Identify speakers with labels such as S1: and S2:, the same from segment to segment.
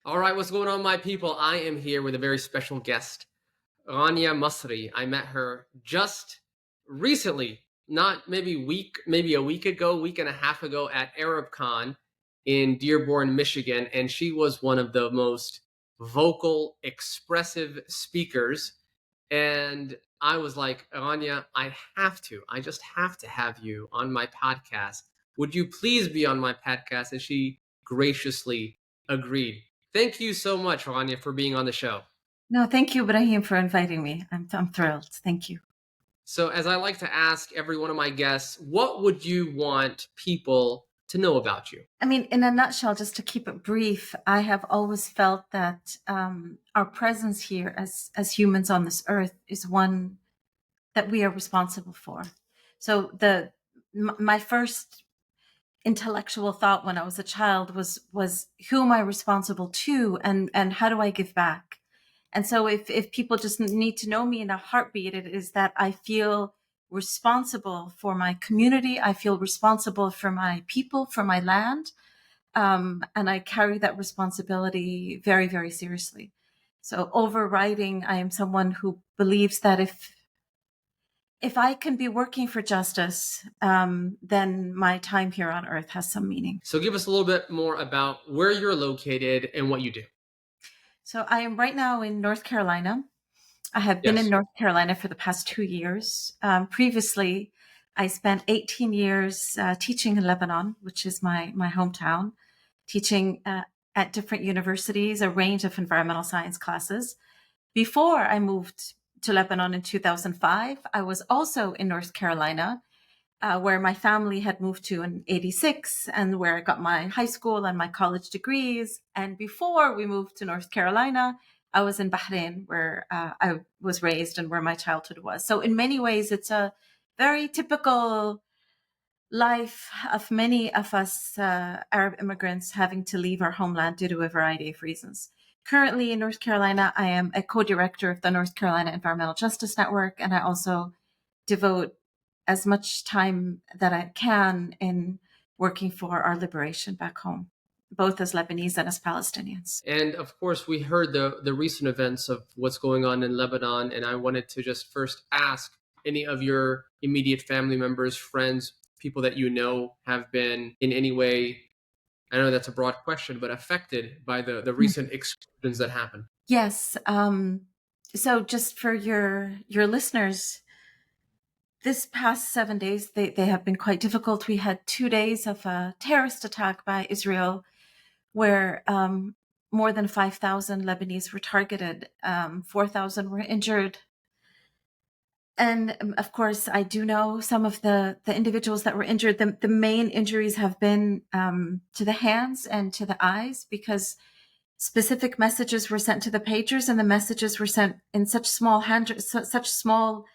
S1: All right, what's going on, my people? I am here with a very special guest, Rania Masri. I met her just recently, not maybe a week ago, week and a half ago at ArabCon in Dearborn, Michigan, and she was one of the most vocal, expressive speakers. And I was like, Rania, I just have to have you on my podcast. Would you please be on my podcast? And she graciously agreed. Thank you so much, Rania, for being on the show.
S2: No, thank you, Ibrahim, for inviting me. I'm thrilled. Thank you.
S1: So, as I like to ask every one of my guests, what would you want people to know about you?
S2: I mean, in a nutshell, just to keep it brief, I have always felt that our presence here as humans on this earth is one that we are responsible for. So my first intellectual thought when I was a child was who am I responsible to, and how do I give back? And so if people just need to know me in a heartbeat, it is that I feel responsible for my community. I feel responsible for my people, for my land. And I carry that responsibility very, very seriously. So overriding, I am someone who believes that if I can be working for justice, then my time here on earth has some meaning.
S1: So, give us a little bit more about where you're located and what you do.
S2: So I am right now in North Carolina. I have been in
S1: Yes.
S2: North Carolina for the past 2 years. Previously, I spent 18 years teaching in Lebanon, which is my hometown, teaching at different universities, a range of environmental science classes. Before I moved to Lebanon in 2005, I was also in North Carolina, where my family had moved to in 86 and where I got my high school and my college degrees. And before we moved to North Carolina, I was in Bahrain, where I was raised and where my childhood was. So in many ways, it's a very typical life of many of us Arab immigrants having to leave our homeland due to a variety of reasons. Currently in North Carolina, I am a co-director of the North Carolina Environmental Justice Network, and I also devote as much time that I can in working for our liberation back home, both as Lebanese and as Palestinians.
S1: And of course, we heard the recent events of what's going on in Lebanon. And I wanted to just first ask any of your immediate family members, friends, people that you know have been in any way, I know that's a broad question, but affected by the recent explosions that happened.
S2: Yes. So just for your listeners, this past 7 days, they have been quite difficult. We had 2 days of a terrorist attack by Israel where more than 5,000 Lebanese were targeted, 4,000 were injured. And of course, I do know some of the individuals that were injured. The main injuries have been to the hands and to the eyes because specific messages were sent to the pagers, and the messages were sent in such such small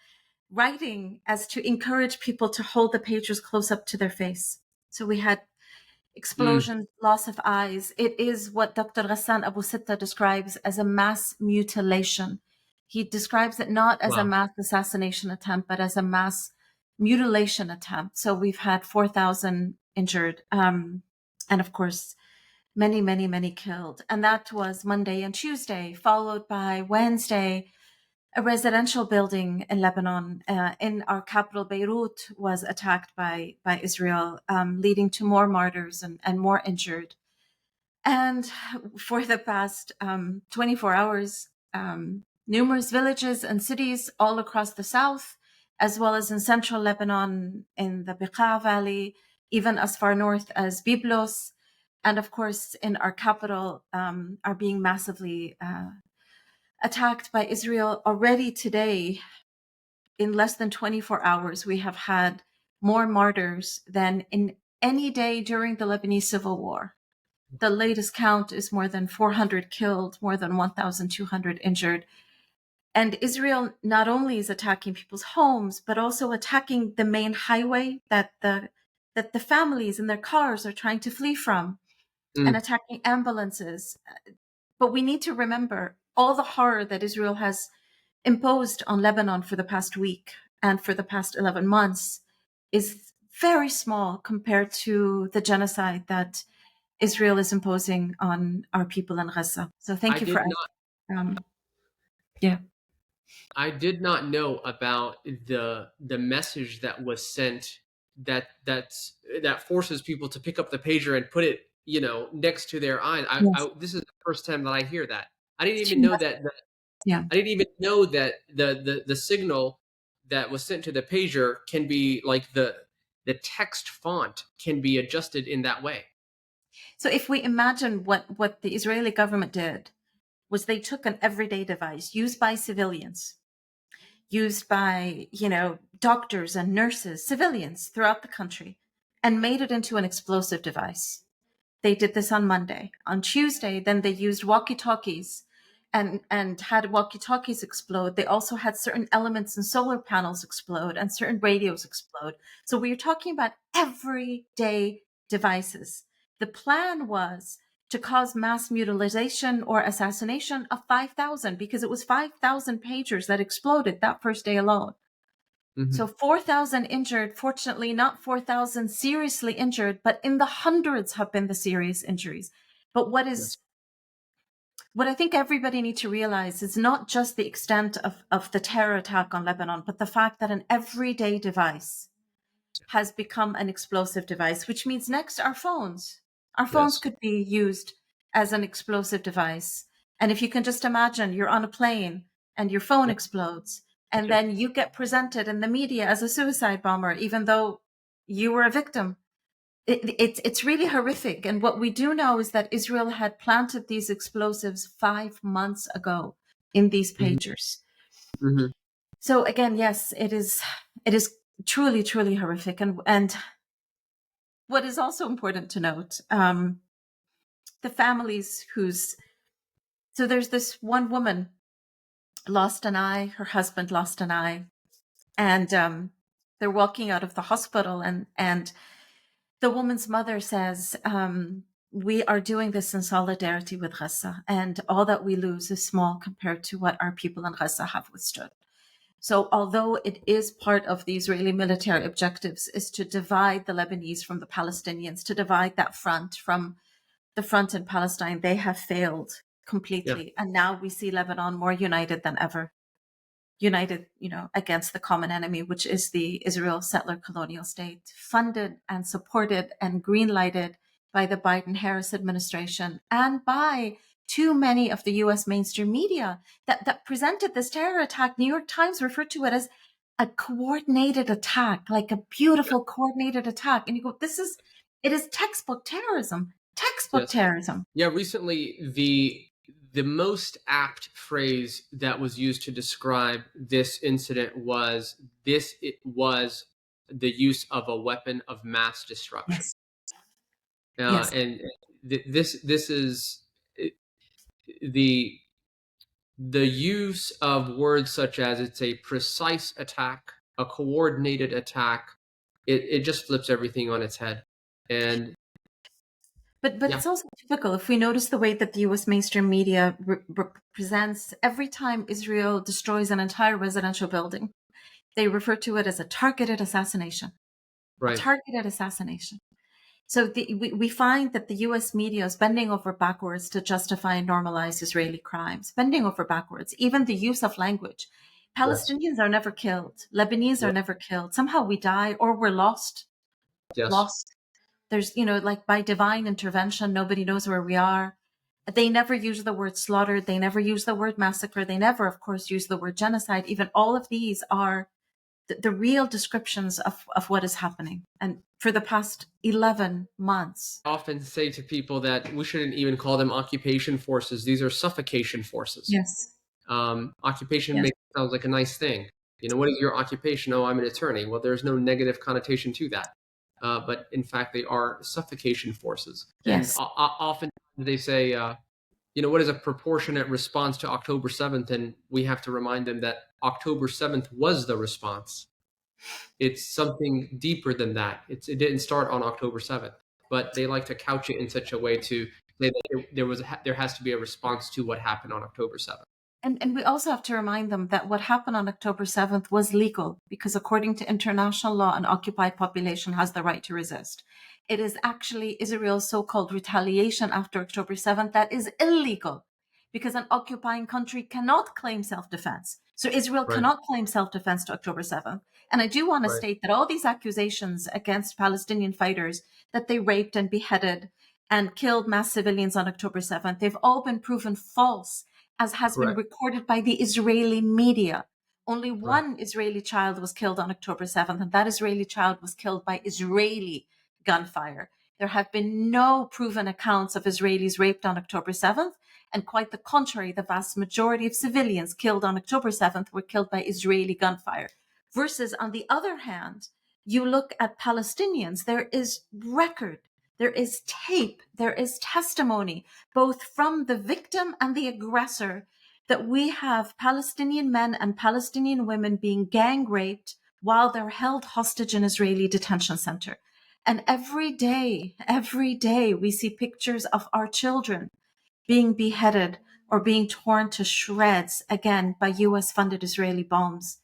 S2: writing as to encourage people to hold the pagers close up to their face. So we had
S1: Mm,
S2: explosions, loss of eyes. It is what Dr. Ghassan Abu Sitta describes as a mass mutilation. He describes it not as a
S1: wow.
S2: mass assassination attempt, but as a mass mutilation attempt. So we've had 4,000 injured, and of course, many, many, many killed. And that was Monday and Tuesday, followed by Wednesday. A residential building in Lebanon, in our capital, Beirut, was attacked by Israel, leading to more martyrs and more injured. And for the past 24 hours, numerous villages and cities all across the south, as well as in central Lebanon, in the Bekaa Valley, even as far north as Byblos, and of course in our capital, are being massively attacked by Israel. Already today, in less than 24 hours, we have had more martyrs than in any day during the Lebanese Civil War. The latest count is more than 400 killed, more than 1,200 injured. And Israel not only is attacking people's homes, but also attacking the main highway that the families in their cars are trying to flee from, and
S1: Mm.
S2: attacking ambulances. But we need to remember all the horror that Israel has imposed on Lebanon for the past week and for the past 11 months is very small compared to the genocide that Israel is imposing on our people in Gaza. So thank
S1: I
S2: you for,
S1: did not
S2: um, yeah.
S1: I did not know about the message that was sent that forces people to pick up the pager and put it, next to their eyes.
S2: Yes.
S1: This is the first time that I hear that. I didn't even
S2: Two
S1: know
S2: messages.
S1: that.
S2: Yeah.
S1: I didn't even know that the signal that was sent to the pager can be like the text font can be adjusted in that way.
S2: So if we imagine what the Israeli government did was they took an everyday device used by civilians, used by, doctors and nurses, civilians throughout the country, and made it into an explosive device. They did this on Monday. On Tuesday, then they used walkie-talkies and had walkie-talkies explode. They also had certain elements in solar panels explode and certain radios explode. So we are talking about everyday devices. The plan was to cause mass mutilation or assassination of 5,000 because it was 5,000 pagers that exploded that first day alone.
S1: Hmm.
S2: So 4,000 injured, fortunately, not 4,000 seriously injured, but in the hundreds have been the serious injuries. But
S1: Yes.
S2: what I think everybody needs to realize is not just the extent of the terror attack on Lebanon, but the fact that an everyday device has become an explosive device, which means next our phones. Our phones
S1: Yes.
S2: could be used as an explosive device. And if you can just imagine you're on a plane and your phone
S1: Yeah.
S2: explodes, and
S1: Yeah.
S2: then you get presented in the media as a suicide bomber, even though you were a victim. It's really horrific. And what we do know is that Israel had planted these explosives 5 months ago in these
S1: Hmm.
S2: pagers.
S1: Hmm.
S2: So again, yes, it is truly, truly horrific. And what is also important to note, the families so there's this one woman lost an eye, her husband lost an eye, and they're walking out of the hospital, and the woman's mother says, we are doing this in solidarity with Gaza, and all that we lose is small compared to what our people in Gaza have withstood. So although it is part of the Israeli military objectives is to divide the Lebanese from the Palestinians, to divide that front from the front in Palestine, they have failed
S1: Yeah.
S2: completely. And now we see Lebanon more united than ever, united, against the common enemy, which is the Israel settler colonial state, funded and supported and green lighted by the Biden-Harris administration and by too many of the US mainstream media that presented this terror attack. New York Times referred to it as a coordinated attack, like a beautiful coordinated attack. And you go, it is textbook terrorism, textbook
S1: Yes.
S2: terrorism.
S1: Yeah, recently the most apt phrase that was used to describe this incident was it was the use of a weapon of mass destruction.
S2: Yes. Yes.
S1: And this is the the use of words such as it's a precise attack, a coordinated attack. It just flips everything on its head. And
S2: But
S1: yeah,
S2: it's also typical if we notice the way that the U.S. mainstream media represents every time Israel destroys an entire residential building, they refer to it as a targeted assassination. A
S1: right.
S2: targeted assassination. So we find that the U.S. media is bending over backwards to justify and normalize Israeli crimes, bending over backwards. Even the use of language.
S1: Yes.
S2: Palestinians are never killed. Lebanese
S1: Yeah.
S2: are never killed. Somehow we die or we're lost.
S1: Yes.
S2: Lost. There's, like by divine intervention, nobody knows where we are. They never use the word slaughtered. They never use the word massacre. They never, of course, use the word genocide. Even all of these are the real descriptions of what is happening. And for the past 11 months.
S1: Often say to people that we shouldn't even call them occupation forces. These are suffocation forces.
S2: Yes.
S1: Occupation
S2: Yes.
S1: makes sounds like a nice thing. What is your occupation? Oh, I'm an attorney. Well, there's no negative connotation to that. But in fact, they are suffocation forces. And
S2: Yes.
S1: often they say, what is a proportionate response to October 7th? And we have to remind them that October 7th was the response. It's something deeper than that. It didn't start on October 7th, but they like to couch it in such a way to say that there has to be a response to what happened on October 7th.
S2: And we also have to remind them that what happened on October 7th was legal because according to international law, an occupied population has the right to resist. It is actually Israel's so-called retaliation after October 7th that is illegal because an occupying country cannot claim self-defense. So Israel
S1: Right.
S2: cannot claim self-defense to October 7th. And I do want to
S1: Right.
S2: state that all these accusations against Palestinian fighters that they raped and beheaded and killed mass civilians on October 7th, they've all been proven false, as has been
S1: Correct.
S2: recorded by the Israeli media. Only
S1: Right.
S2: one Israeli child was killed on October 7th, and that Israeli child was killed by Israeli gunfire. There have been no proven accounts of Israelis raped on October 7th, and quite the contrary, the vast majority of civilians killed on October 7th were killed by Israeli gunfire. Versus, on the other hand, you look at Palestinians, there is record, there is tape, there is testimony, both from the victim and the aggressor, that we have Palestinian men and Palestinian women being gang raped while they're held hostage in Israeli detention center. And every day, we see pictures of our children being beheaded or being torn to shreds, again, by US funded Israeli bombs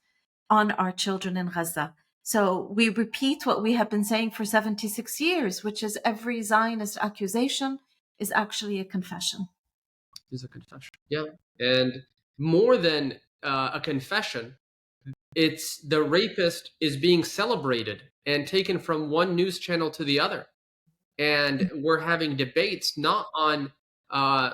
S2: on our children in Gaza. So we repeat what we have been saying for 76 years, which is every Zionist accusation is actually a confession.
S1: Is a confession. Yeah. And more than a confession, it's the rapist is being celebrated and taken from one news channel to the other. And we're having debates not on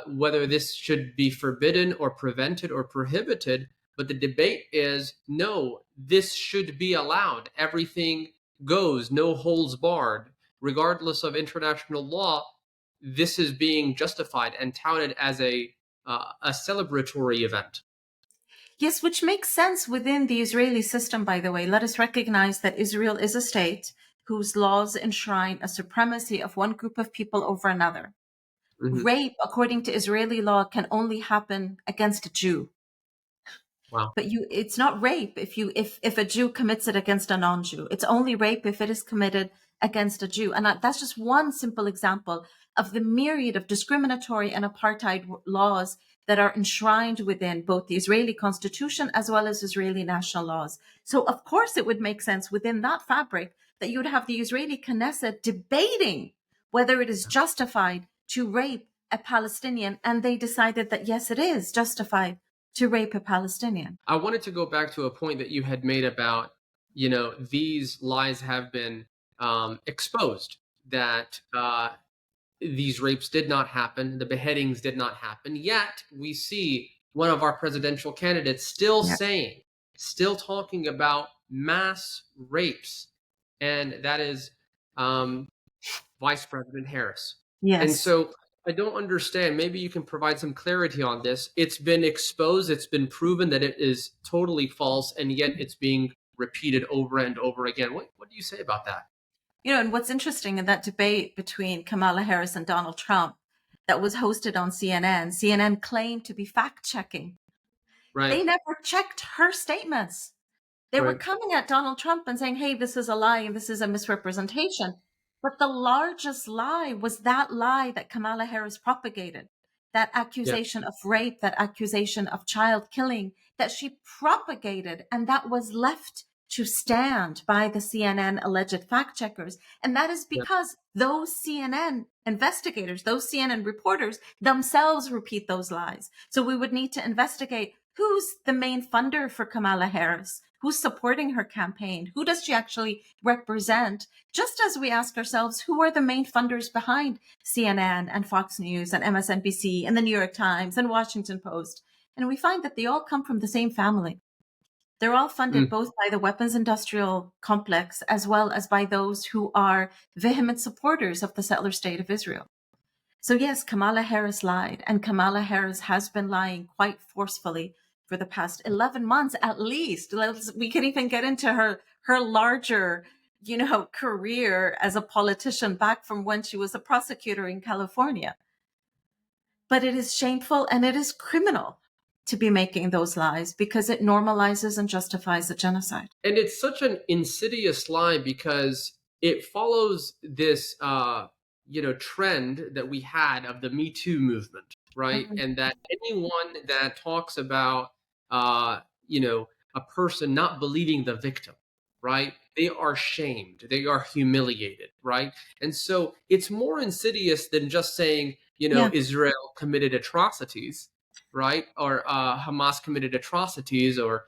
S1: whether this should be forbidden or prevented or prohibited, but the debate is no, this should be allowed. Everything goes, no holds barred, regardless of international law. This is being justified and touted as a celebratory event.
S2: Yes, which makes sense within the Israeli system, by the way. Let us recognize that Israel is a state whose laws enshrine a supremacy of one group of people over another.
S1: Mhm.
S2: Rape, according to Israeli law, can only happen against a Jew.
S1: Wow.
S2: But it's not rape if a Jew commits it against a non-Jew. It's only rape if it is committed against a Jew. And that's just one simple example of the myriad of discriminatory and apartheid laws that are enshrined within both the Israeli constitution as well as Israeli national laws. So of course it would make sense within that fabric that you would have the Israeli Knesset debating whether it is justified to rape a Palestinian. And they decided that yes, it is justified to rape a Palestinian.
S1: I wanted to go back to a point that you had made about, these lies have been exposed, that these rapes did not happen, the beheadings did not happen. Yet we see one of our presidential candidates still
S2: Yeah.
S1: saying, still talking about mass rapes, and that is um, Vice President Harris. And
S2: Yes.
S1: so I don't understand. Maybe you can provide some clarity on this. It's been exposed, it's been proven that it is totally false, and yet it's being repeated over and over again. What do you say about that?
S2: And what's interesting in that debate between Kamala Harris and Donald Trump that was hosted on CNN, CNN claimed to be fact checking.
S1: Right,
S2: They never checked her statements. They were
S1: right,
S2: coming at Donald Trump and saying, hey, this is a lie and this is a misrepresentation. But the largest lie was that lie that Kamala Harris propagated, that
S1: yeah,
S2: accusation of rape, that accusation of child killing that she propagated, and that was left to stand by the CNN alleged fact checkers. And that is
S1: yeah,
S2: because those CNN investigators, those CNN reporters themselves repeat those lies. So we would need to investigate who's the main funder for Kamala Harris, who's supporting her campaign, who does she actually represent? Just as we ask ourselves, who are the main funders behind CNN and Fox News and MSNBC and the New York Times and Washington Post? And we find that they all come from the same family. They're all funded
S1: mm,
S2: both by the weapons industrial complex as well as by those who are vehement supporters of the settler state of Israel. So yes, Kamala Harris lied, and Kamala Harris has been lying quite forcefully for the past 11 months at least. We can even get into her larger, career as a politician back from when she was a prosecutor in California. But it is shameful and it is criminal to be making those lies because it normalizes and justifies the genocide.
S1: and it's such an insidious lie because it follows this trend that we had of the Me Too movement. right?
S2: Mhm.
S1: And that anyone that talks about, uh, you know, a person not believing the victim, right? They are shamed, they are humiliated, right? And so it's more insidious than just saying,
S2: Yeah.
S1: Israel committed atrocities, right? Or Hamas committed atrocities, or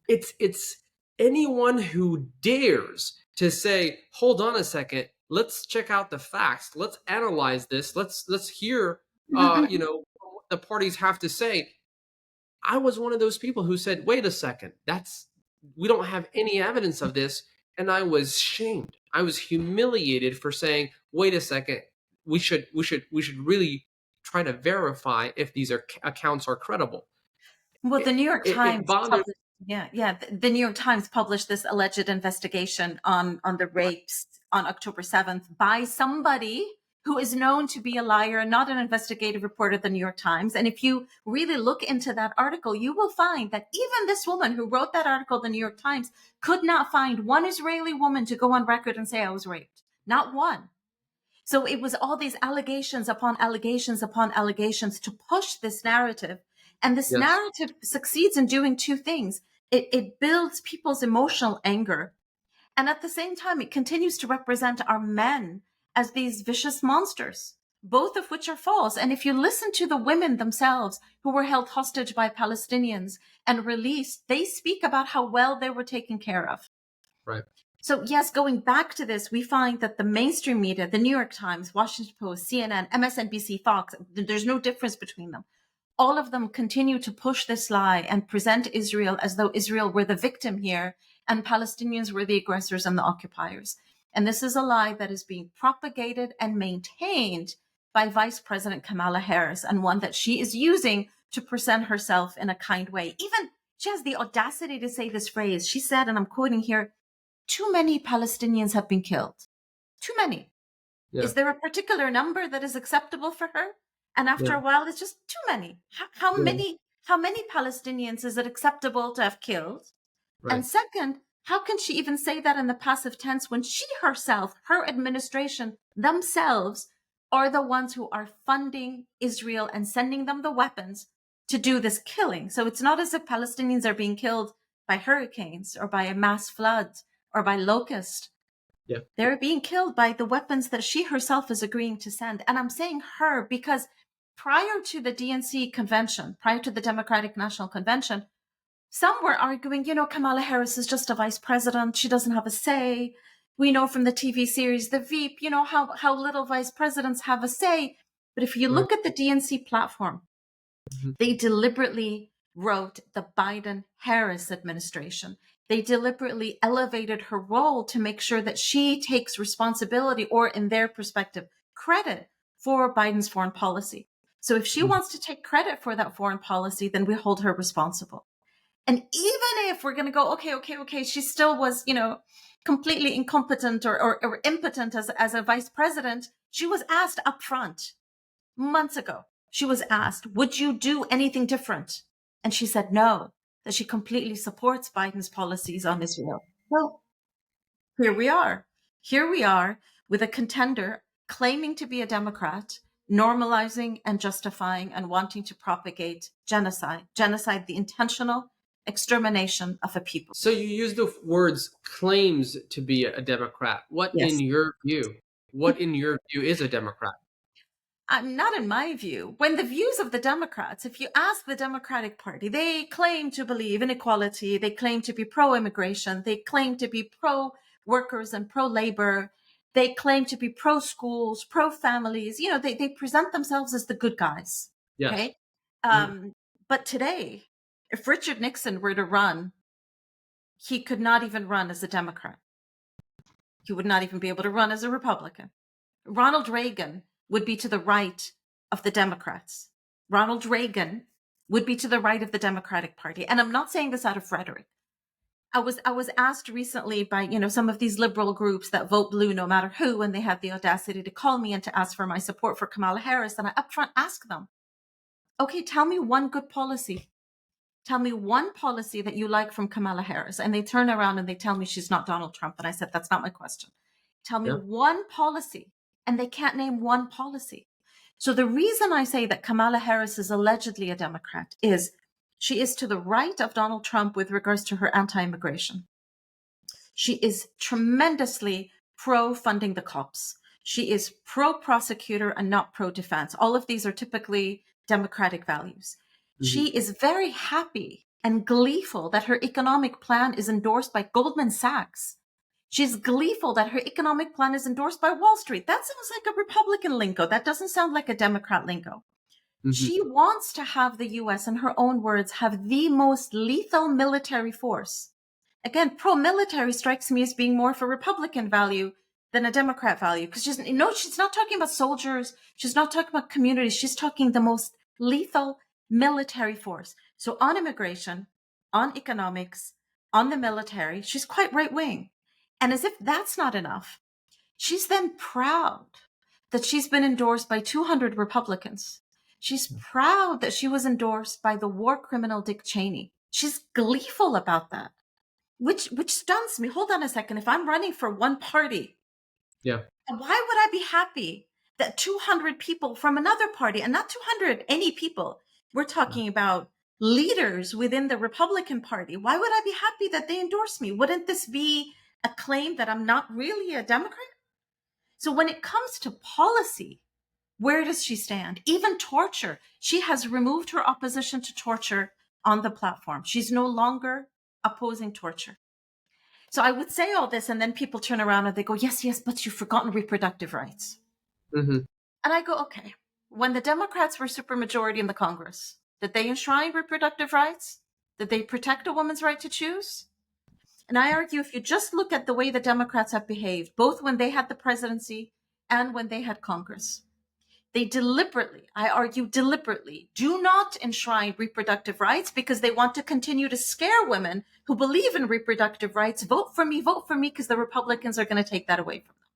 S1: it's anyone who dares to say, hold on a second, let's check out the facts, let's analyze this, let's hear
S2: Mhm, mhm.
S1: what the parties have to say. I was one of those people who said, wait a second, that's we don't have any evidence of this. And I was shamed, I was humiliated for saying, wait a second, we should really try to verify if these accounts are credible.
S2: Well,
S1: it,
S2: the New York
S1: it
S2: Times
S1: bothers.
S2: published, yeah, yeah. The New York Times published this alleged investigation on the rapes on October 7th by somebody who is known to be a liar, not an investigative reporter at the New York Times. And if you really look into that article, you will find that even this woman who wrote that article, the New York Times, could not find one Israeli woman to go on record and say I was raped. Not one. So it was all these allegations upon allegations upon allegations to push this narrative. And this
S1: Yes.
S2: narrative succeeds in doing two things. It builds people's emotional anger. And at the same time, it continues to represent our men as these vicious monsters, both of which are false. And if you listen to the women themselves who were held hostage by Palestinians and released, they speak about how well they were taken care of.
S1: Right.
S2: So yes, going back to this, we find that the mainstream media, the New York Times, Washington Post, CNN, MSNBC, Fox, there's no difference between them. All of them continue to push this lie and present Israel as though Israel were the victim here and Palestinians were the aggressors and the occupiers. And this is a lie that is being propagated and maintained by Vice President Kamala Harris, and one that she is using to present herself in a kind way. Even she has the audacity to say this phrase. She said, and I'm quoting here, too many Palestinians have been killed. Too many.
S1: Yeah.
S2: Is there a particular number that is acceptable for her? And after
S1: Yeah.
S2: a while, it's just too many. How
S1: Yeah.
S2: many? How many Palestinians is it acceptable to have killed? And
S1: Right.
S2: second, how can she even say that in the passive tense when she herself, her administration, themselves are the ones who are funding Israel and sending them the weapons to do this killing? So it's not as if Palestinians are being killed by hurricanes or by a mass flood or by locust.
S1: Yeah.
S2: They're being killed by the weapons that she herself is agreeing to send. And I'm saying her because prior to the DNC convention, prior to the Democratic National Convention, some were arguing, Kamala Harris is just a vice president. She doesn't have a say. We know from the TV series, The Veep, how little vice presidents have a say. But if you
S1: Right.
S2: look at the DNC platform,
S1: Mhm.
S2: they deliberately wrote the Biden Harris administration. They deliberately elevated her role to make sure that she takes responsibility, or in their perspective, credit for Biden's foreign policy. So if she
S1: Mhm.
S2: wants to take credit for that foreign policy, then we hold her responsible. And even if we're going to go, okay, she still was, completely incompetent or impotent as a vice president, she was asked up front months ago. She was asked, would you do anything different? And she said no, that she completely supports Biden's policies on Israel. Well, here we are. Here we are with a contender claiming to be a Democrat, normalizing and justifying and wanting to propagate genocide, the intentional extermination of a people.
S1: So you use the words claims to be a Democrat.
S2: Yes.
S1: What in your view is a Democrat?
S2: Not in my view. When the views of the Democrats, if you ask the Democratic Party, they claim to believe in equality. They claim to be pro-immigration. They claim to be pro-workers and pro-labor. They claim to be pro-schools, pro-families. They present themselves as the good guys.
S1: Yes.
S2: Okay.
S1: Mhm.
S2: But today, if Richard Nixon were to run, he could not even run as a Democrat. He would not even be able to run as a Republican. Ronald Reagan would be to the right of the Democrats. Ronald Reagan would be to the right of the Democratic Party. And I'm not saying this out of rhetoric. I was asked recently by, some of these liberal groups that vote blue no matter who, and they have the audacity to call me and to ask for my support for Kamala Harris. And I upfront ask them, okay, tell me one good policy. Tell me one policy that you like from Kamala Harris. And they turn around and they tell me she's not Donald Trump. And I said, that's not my question. Tell me
S1: Yeah.
S2: one policy. And they can't name one policy. So the reason I say that Kamala Harris is allegedly a Democrat is she is to the right of Donald Trump with regards to her anti-immigration. She is tremendously pro-funding the cops. She is pro-prosecutor and not pro-defense. All of these are typically Democratic values.
S1: Hmm.
S2: She is very happy and gleeful that her economic plan is endorsed by Goldman Sachs. She's gleeful that her economic plan is endorsed by Wall Street. That sounds like a Republican lingo. That doesn't sound like a Democrat lingo.
S1: Hmm.
S2: She wants to have the US, in her own words, have the most lethal military force. Again, pro-military strikes me as being more for Republican value than a Democrat value, because she's not talking about soldiers. She's not talking about communities. She's talking the most lethal military force. So on immigration, on economics, on the military, she's quite right-wing. And as if that's not enough, she's then proud that she's been endorsed by 200 Republicans. She's proud that she was endorsed by the war criminal Dick Cheney. She's gleeful about that, which stuns me. Hold on a second. If I'm running for one party,
S1: Yeah.
S2: why would I be happy that 200 people from another party, and not 200, any people, we're talking about leaders within the Republican Party, why would I be happy that they endorse me? Wouldn't this be a claim that I'm not really a Democrat? So when it comes to policy, where does she stand? Even torture. She has removed her opposition to torture on the platform. She's no longer opposing torture. So I would say all this, and then people turn around and they go, yes, but you've forgotten reproductive rights.
S1: Hmm.
S2: And I go, okay, when the Democrats were supermajority in the Congress, did they enshrine reproductive rights? Did they protect a woman's right to choose? And I argue if you just look at the way the Democrats have behaved, both when they had the presidency and when they had Congress, they deliberately, I argue deliberately, do not enshrine reproductive rights because they want to continue to scare women who believe in reproductive rights. Vote for me, because the Republicans are going to take that away from them.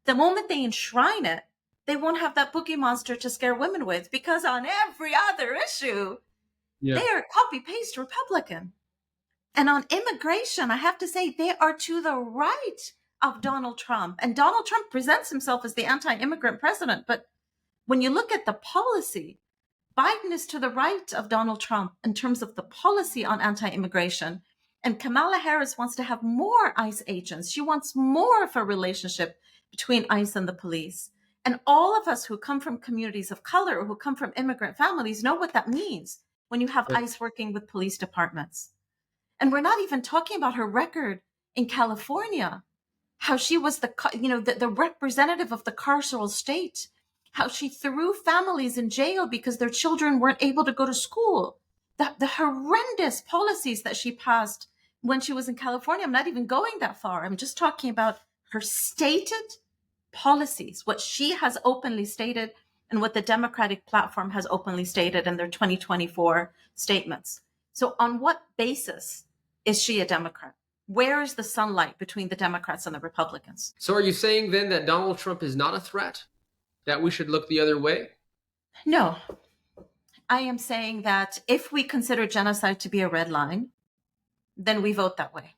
S2: The moment they enshrine it, they won't have that boogie monster to scare women with, because on every other issue,
S1: Yeah.
S2: they are copy-paste Republican. And on immigration, I have to say, they are to the right of Donald Trump. And Donald Trump presents himself as the anti-immigrant president. But when you look at the policy, Biden is to the right of Donald Trump in terms of the policy on anti-immigration. And Kamala Harris wants to have more ICE agents. She wants more of a relationship between ICE and the police. And all of us who come from communities of color or who come from immigrant families know what that means when you have
S1: Yeah.
S2: ICE working with police departments. And we're not even talking about her record in California, how she was the representative of the carceral state, how she threw families in jail because their children weren't able to go to school, the horrendous policies that she passed when she was in California. I'm not even going that far. I'm just talking about her stated policies, what she has openly stated and what the Democratic platform has openly stated in their 2024 statements. So on what basis is she a Democrat? Where is the sunlight between the Democrats and the Republicans?
S1: So are you saying then that Donald Trump is not a threat? That we should look the other way?
S2: No, I am saying that if we consider genocide to be a red line, then we vote that way.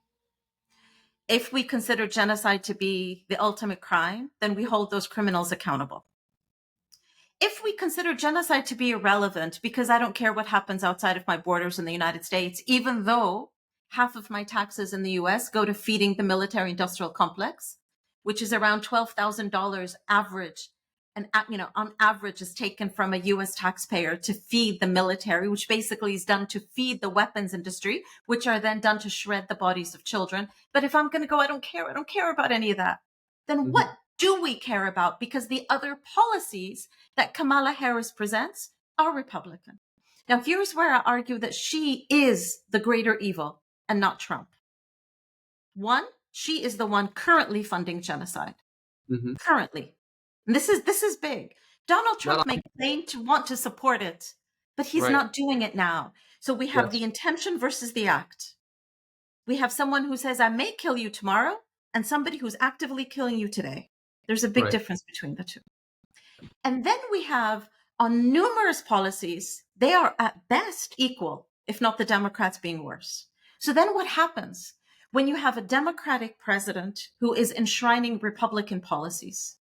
S2: If we consider genocide to be the ultimate crime, then we hold those criminals accountable. If we consider genocide to be irrelevant because I don't care what happens outside of my borders in the United States, even though half of my taxes in the US go to feeding the military industrial complex, which is around $12,000 average, and on average is taken from a US taxpayer to feed the military, which basically is done to feed the weapons industry, which are then done to shred the bodies of children. But if I'm going to go, I don't care about any of that. Then what do we care about? Because the other policies that Kamala Harris presents are Republican. Now, here's where I argue that she is the greater evil and not Trump. One, she is the one currently funding genocide.
S1: Mm-hmm.
S2: Currently. And this is big. Donald Trump
S1: Not
S2: may claim to want to support it, but he's
S1: right.
S2: not doing it now. So we have
S1: Yes.
S2: the intention versus the act. We have someone who says, I may kill you tomorrow, and somebody who's actively killing you today. There's a big
S1: Right.
S2: difference between the two. And then we have on numerous policies, they are at best equal, if not the Democrats being worse. So then what happens when you have a Democratic president who is enshrining Republican policies?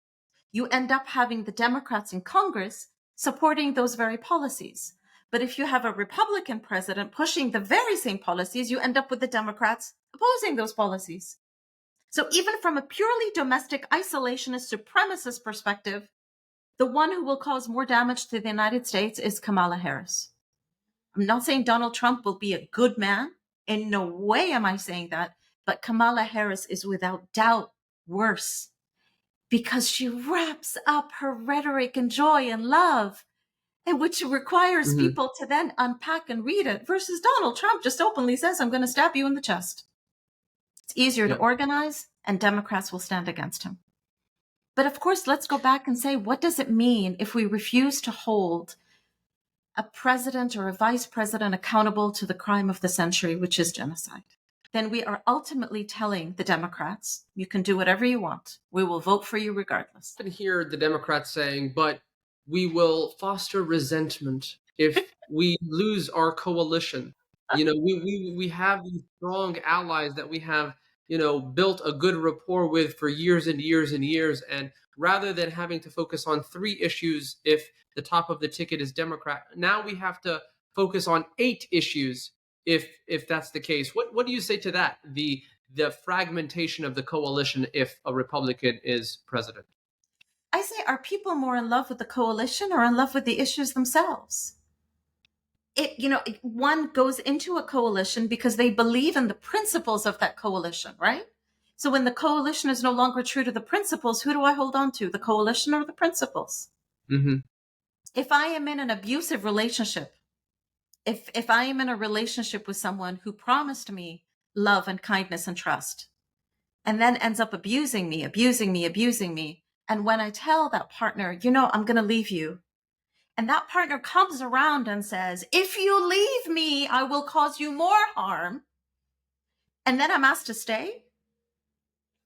S2: You end up having the Democrats in Congress supporting those very policies. But if you have a Republican president pushing the very same policies, you end up with the Democrats opposing those policies. So even from a purely domestic isolationist supremacist perspective, the one who will cause more damage to the United States is Kamala Harris. I'm not saying Donald Trump will be a good man. In no way am I saying that. But Kamala Harris is without doubt worse because she wraps up her rhetoric in joy and love, and which requires
S1: Hmm.
S2: people to then unpack and read it, versus Donald Trump just openly says, I'm going to stab you in the chest. It's easier to
S1: Yeah.
S2: organize, and Democrats will stand against him. But of course, let's go back and say, what does it mean if we refuse to hold a president or a vice president accountable to the crime of the century, which is genocide? Then we are ultimately telling the Democrats, you can do whatever you want. We will vote for you regardless.
S1: I can hear the Democrats saying, but we will foster resentment if we lose our coalition. We have these strong allies that we have, built a good rapport with for years and years and years. And rather than having to focus on three issues if the top of the ticket is Democrat, now we have to focus on 8 issues if that's the case. What do you say to that? The fragmentation of the coalition if a Republican is president.
S2: I say, are people more in love with the coalition or in love with the issues themselves? One goes into a coalition because they believe in the principles of that coalition, right? So when the coalition is no longer true to the principles, who do I hold on to, the coalition or the principles?
S1: Hmm.
S2: If I am in an abusive relationship, if I am in a relationship with someone who promised me love and kindness and trust, and then ends up abusing me, and when I tell that partner, I'm going to leave you, and that partner comes around and says, if you leave me, I will cause you more harm, and then I'm asked to stay.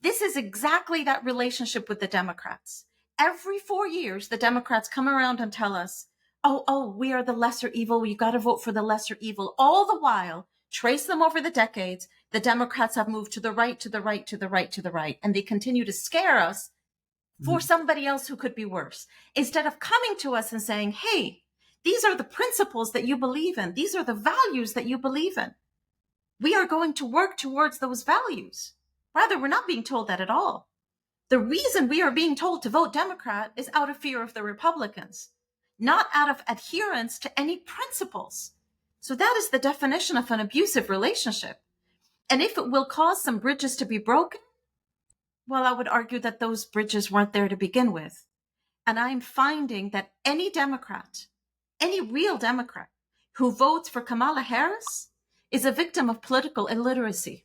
S2: This is exactly that relationship with the Democrats. Every 4 years, the Democrats come around and tell us, oh, we are the lesser evil. You got to vote for the lesser evil. All the while, trace them over the decades, the Democrats have moved to the right, to the right, to the right, to the right, and they continue to scare us for somebody else who could be worse, instead of coming to us and saying, hey, these are the principles that you believe in. These are the values that you believe in. We are going to work towards those values. Rather, we're not being told that at all. The reason we are being told to vote Democrat is out of fear of the Republicans, not out of adherence to any principles. So that is the definition of an abusive relationship. And if it will cause some bridges to be broken, well, I would argue that those bridges weren't there to begin with. And I'm finding that any Democrat, any real Democrat who votes for Kamala Harris is a victim of political illiteracy.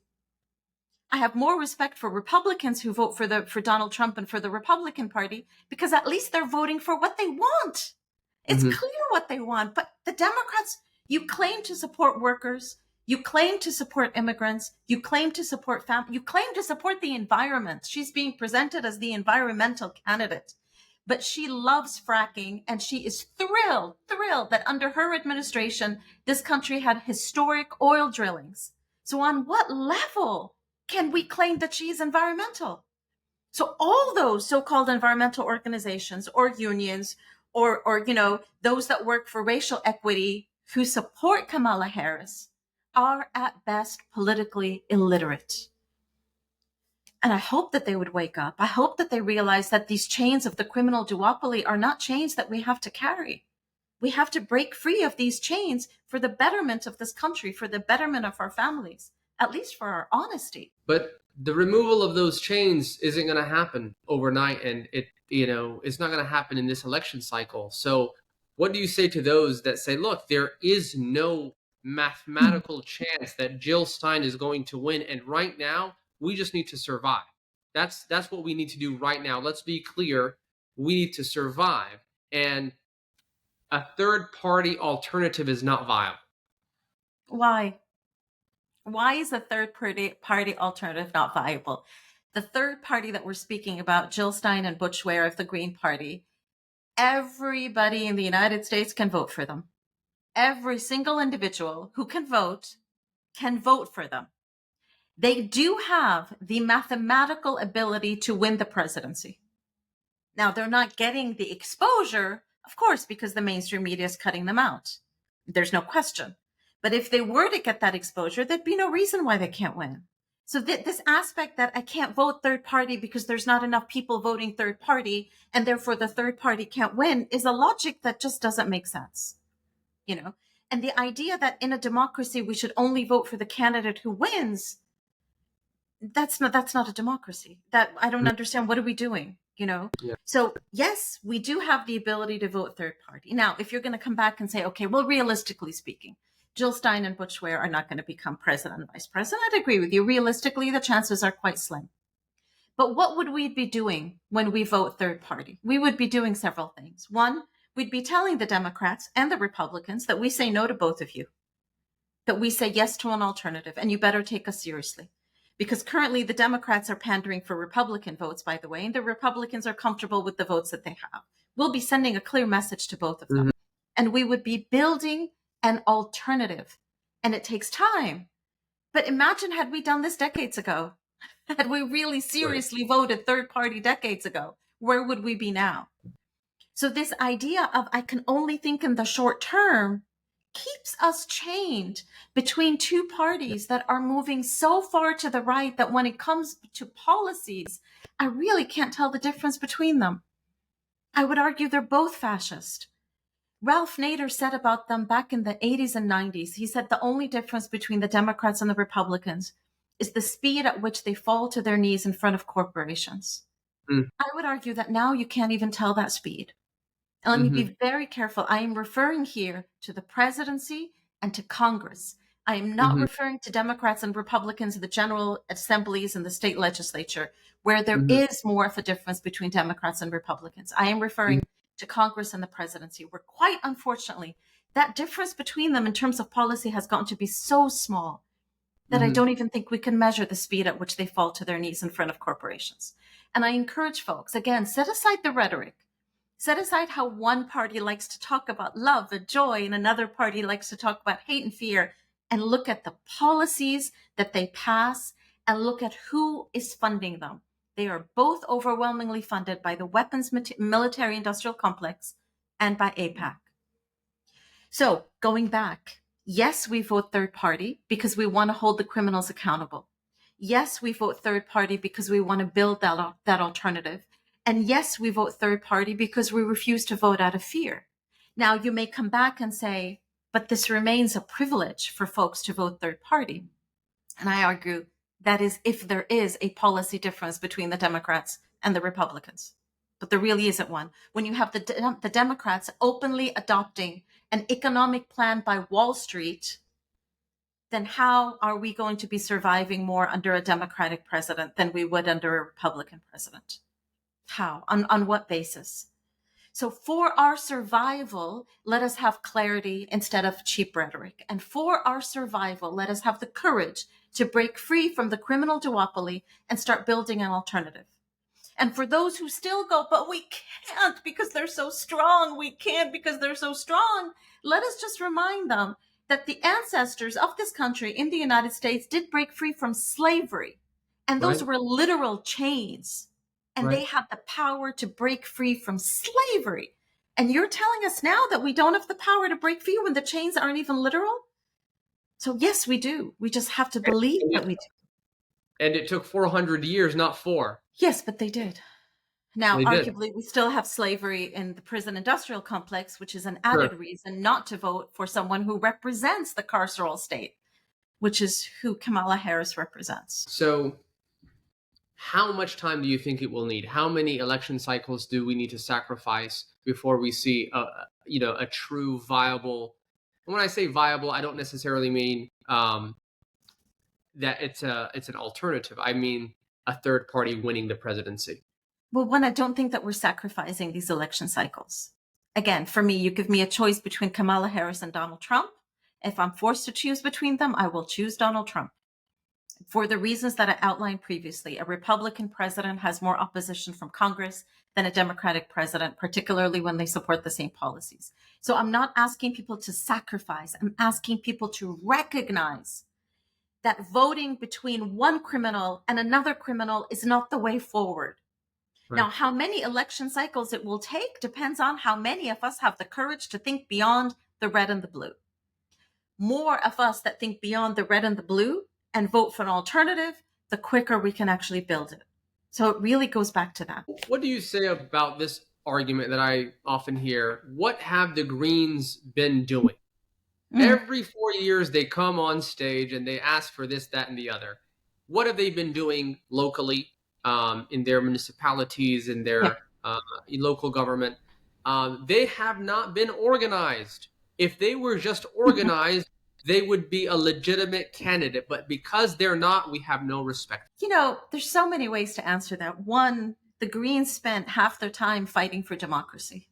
S2: I have more respect for Republicans who vote for Donald Trump and for the Republican Party, because at least they're voting for what they want. It's
S1: Hmm.
S2: clear what they want. But the Democrats, you claim to support workers, you claim to support immigrants, you claim to support you claim to support the environment. She's being presented as the environmental candidate. But she loves fracking, and she is thrilled that under her administration, this country had historic oil drillings. So on what level can we claim that she is environmental? So all those so-called environmental organizations or unions or those that work for racial equity who support Kamala Harris are at best politically illiterate. And I hope that they would wake up. I hope that they realize that these chains of the criminal duopoly are not chains that we have to carry. We have to break free of these chains for the betterment of this country, for the betterment of our families, at least for our honesty.
S1: But the removal of those chains isn't going to happen overnight, and it's not going to happen in this election cycle. So, what do you say to those that say, "Look, there is no mathematical chance that Jill Stein is going to win, and right now we just need to survive. That's what we need to do right now. Let's be clear: we need to survive, and a third party alternative is not viable."
S2: Why? Why is a third party alternative not viable? The third party that we're speaking about, Jill Stein and Butch Ware of the Green Party, everybody in the United States can vote for them. Every single individual who can vote for them. They do have the mathematical ability to win the presidency. Now, they're not getting the exposure Of course, because the mainstream media is cutting them out. There's no question. But if they were to get that exposure, there'd be no reason why they can't win. So this aspect that I can't vote third party because there's not enough people voting third party, and therefore the third party can't win, is a logic that just doesn't make sense. And the idea that in a democracy we should only vote for the candidate who wins, that's not a democracy. That I don't understand. What are we doing?
S1: Yeah.
S2: So yes, we do have the ability to vote third party. Now, if you're going to come back and say, okay, well, realistically speaking, Jill Stein and Butch Ware are not going to become president and vice president, I'd agree with you. Realistically, the chances are quite slim. But what would we be doing when we vote third party? We would be doing several things. One, we'd be telling the Democrats and the Republicans that we say no to both of you, that we say yes to an alternative, and you better take us seriously. Because currently the Democrats are pandering for Republican votes, by the way, and the Republicans are comfortable with the votes that they have. We'll be sending a clear message to both of them. And we would be building an alternative. And it takes time. But imagine had we done this decades ago. Had we really seriously voted third party decades ago, where would we be now? So this idea of I can only think in the short term keeps us chained between two parties that are moving so far to the right that when it comes to policies, I really can't tell the difference between them. I would argue they're both fascist. Ralph Nader said about them back in the 80s and 90s, he said the only difference between the Democrats and the Republicans is the speed at which they fall to their knees in front of corporations. I would argue that now you can't even tell that speed. And let me be very careful. I am referring here to the presidency and to Congress. I am not referring to Democrats and Republicans in the general assemblies and the state legislature, where there is more of a difference between Democrats and Republicans. I am referring to Congress and the presidency, where quite unfortunately, that difference between them in terms of policy has gotten to be so small that I don't even think we can measure the speed at which they fall to their knees in front of corporations. And I encourage folks, again, set aside the rhetoric. Set aside how one party likes to talk about love and joy and another party likes to talk about hate and fear, and look at the policies that they pass and look at who is funding them. They are both overwhelmingly funded by the weapons military industrial complex and by AIPAC. So going back, yes, we vote third party because we want to hold the criminals accountable. Yes, we vote third party because we want to build that alternative. And yes, we vote third party because we refuse to vote out of fear. Now, you may come back and say, but this remains a privilege for folks to vote third party. And I argue that is if there is a policy difference between the Democrats and the Republicans. But there really isn't one. When you have the Democrats openly adopting an economic plan by Wall Street, then how are we going to be surviving more under a Democratic president than we would under a Republican president? How? On what basis? So for our survival, let us have clarity instead of cheap rhetoric. And for our survival, let us have the courage to break free from the criminal duopoly and start building an alternative. And for those who still go, but we can't because they're so strong, we can't because they're so strong, let us just remind them that the ancestors of this country in the United States did break free from slavery. And those were literal chains. And they had the power to break free from slavery. And you're telling us now that we don't have the power to break free when the chains aren't even literal? So yes, we do. We just have to believe that we do.
S1: And it took 400 years, not 4.
S2: Yes, but they did. Now,
S1: They did.
S2: arguably, we still have slavery in the prison industrial complex, which is an added reason not to vote for someone who represents the carceral state, which is who Kamala Harris represents.
S1: So how much time do you think it will need? How many election cycles do we need to sacrifice before we see a true viable? And when I say viable, I don't necessarily mean that it's an alternative. I mean a third party winning the presidency.
S2: Well, one, I don't think that we're sacrificing these election cycles. Again, for me, you give me a choice between Kamala Harris and Donald Trump. If I'm forced to choose between them, I will choose Donald Trump. For the reasons that I outlined previously, a Republican president has more opposition from Congress than a Democratic president, particularly when they support the same policies. So I'm not asking people to sacrifice. I'm asking people to recognize that voting between one criminal and another criminal is not the way forward.
S1: Right.
S2: Now, how many election cycles it will take depends on how many of us have the courage to think beyond the red and the blue. More of us that think beyond the red and the blue and vote for an alternative, the quicker we can actually build it. So it really goes back to that.
S1: What do you say about this argument that I often hear? What have the Greens been doing?
S2: Mm.
S1: Every 4 years, they come on stage and they ask for this, that, and the other. What have they been doing locally, in their municipalities, in
S2: Yeah.
S1: their local government? They have not been organized. If they were just organized, they would be a legitimate candidate. But because they're not, we have no respect.
S2: There's so many ways to answer that. One, the Greens spent half their time fighting for democracy.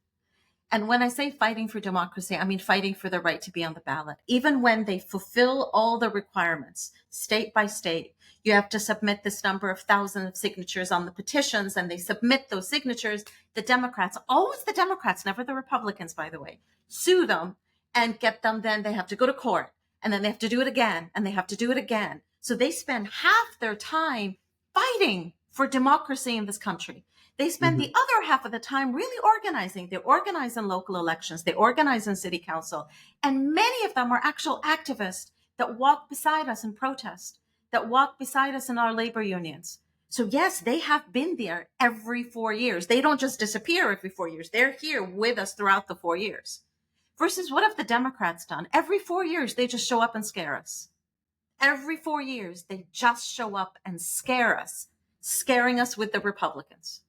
S2: And when I say fighting for democracy, I mean fighting for the right to be on the ballot. Even when they fulfill all the requirements, state by state, you have to submit this number of thousands of signatures on the petitions, and they submit those signatures. The Democrats, always the Democrats, never the Republicans, by the way, sue them and get them. Then they have to go to court, and then they have to do it again, and they have to do it again. So they spend half their time fighting for democracy in this country. They spend the other half of the time really organizing. They organize in local elections. They organize in city council. And many of them are actual activists that walk beside us in protest, that walk beside us in our labor unions. So yes, they have been there every 4 years. They don't just disappear every 4 years. They're here with us throughout the 4 years. Versus what have the Democrats done? Every 4 years, they just show up and scare us. Every 4 years, they just show up and scare us, scaring us with the Republicans.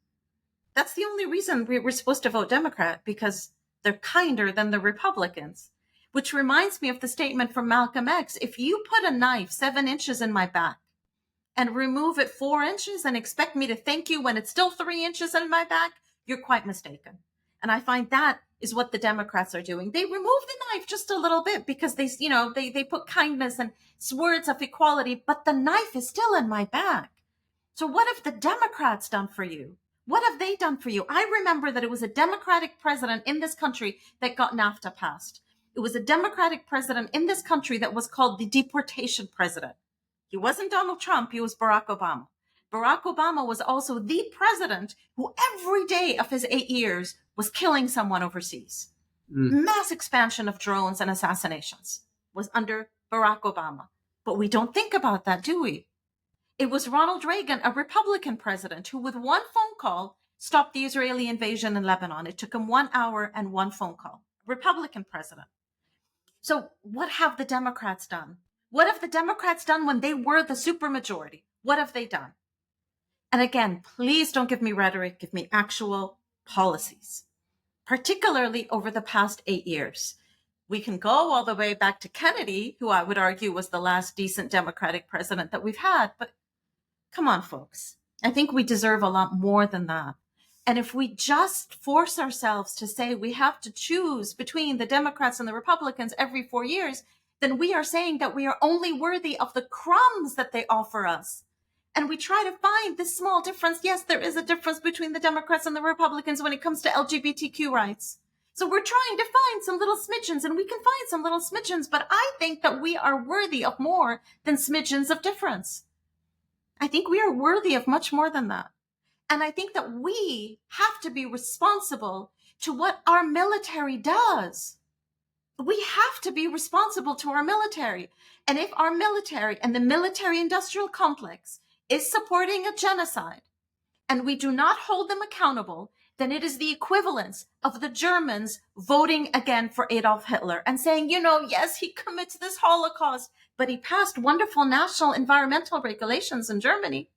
S2: That's the only reason we're supposed to vote Democrat, because they're kinder than the Republicans, which reminds me of the statement from Malcolm X. If you put a knife 7 inches in my back and remove it 4 inches and expect me to thank you when it's still 3 inches in my back, you're quite mistaken. And I find that is what the Democrats are doing. They remove the knife just a little bit because they put kindness and words of equality, but the knife is still in my back. So what have the Democrats done for you? What have they done for you? I remember that it was a Democratic president in this country that got NAFTA passed. It was a Democratic president in this country that was called the deportation president. He wasn't Donald Trump. He was Barack Obama. Barack Obama was also the president who every day of his 8 years was killing someone overseas. Mass expansion of drones and assassinations was under Barack Obama. But we don't think about that, do we? It was Ronald Reagan, a Republican president, who with one phone call stopped the Israeli invasion in Lebanon. It took him 1 hour and one phone call. Republican president. So what have the Democrats done? What have the Democrats done when they were the supermajority? What have they done? And again, please don't give me rhetoric, give me actual policies, particularly over the past 8 years. We can go all the way back to Kennedy, who I would argue was the last decent Democratic president that we've had, but come on, folks. I think we deserve a lot more than that. And if we just force ourselves to say we have to choose between the Democrats and the Republicans every 4 years, then we are saying that we are only worthy of the crumbs that they offer us. And we try to find this small difference. Yes, there is a difference between the Democrats and the Republicans when it comes to LGBTQ rights. So we're trying to find some little smidgens, and we can find some little smidgens, but I think that we are worthy of more than smidgens of difference. I think we are worthy of much more than that. And I think that we have to be responsible to what our military does. We have to be responsible to our military. And if our military and the military industrial complex is supporting a genocide and we do not hold them accountable, then it is the equivalence of the Germans voting again for Adolf Hitler and saying, yes, he commits this Holocaust, but he passed wonderful national environmental regulations in Germany.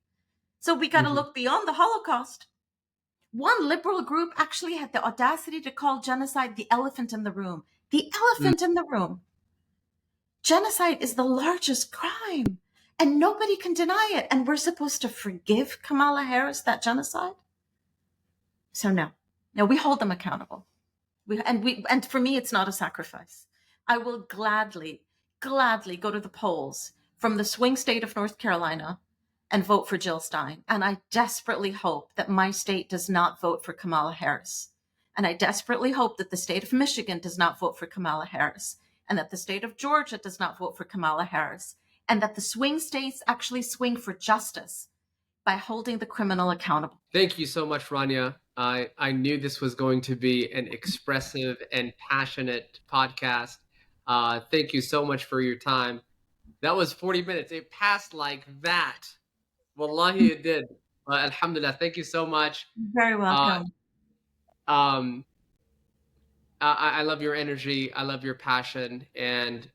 S2: So we got to look beyond the Holocaust. One liberal group actually had the audacity to call genocide the elephant in the room. The elephant in the room. Genocide is the largest crime, and nobody can deny it. And we're supposed to forgive Kamala Harris that genocide? So no, we hold them accountable. And for me, it's not a sacrifice. I will gladly go to the polls from the swing state of North Carolina and vote for Jill Stein. And I desperately hope that my state does not vote for Kamala Harris. And I desperately hope that the state of Michigan does not vote for Kamala Harris, and that the state of Georgia does not vote for Kamala Harris, and that the swing states actually swing for justice. by holding the criminal accountable.
S1: Thank you so much, Rania. I knew this was going to be an expressive and passionate podcast. Thank you so much for your time. That was 40 minutes. It passed like that. Wallahi, it did. Alhamdulillah. Thank you so much.
S2: Very
S1: Uh,
S2: welcome.
S1: um, I love your energy. I love your passion. And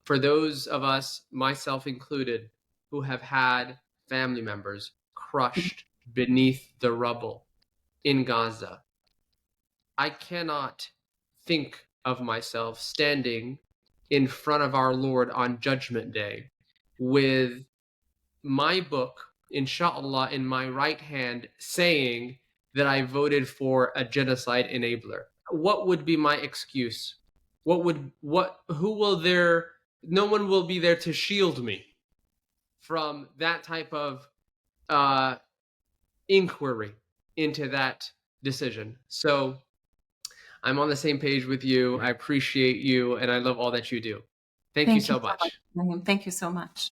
S1: for those of us, myself included, who have had family members crushed beneath the rubble in Gaza, I cannot think of myself standing in front of our Lord on Judgment Day with my book, inshallah, in my right hand saying that I voted for a genocide enabler. What would be my excuse? Who will there, no one will be there to shield me from that type of uh, inquiry into that decision. So I'm on the same page with you. I appreciate you and I love all that you do. Thank you
S2: Thank you
S1: so
S2: so much,
S1: much.
S2: Naeem. Thank you so much.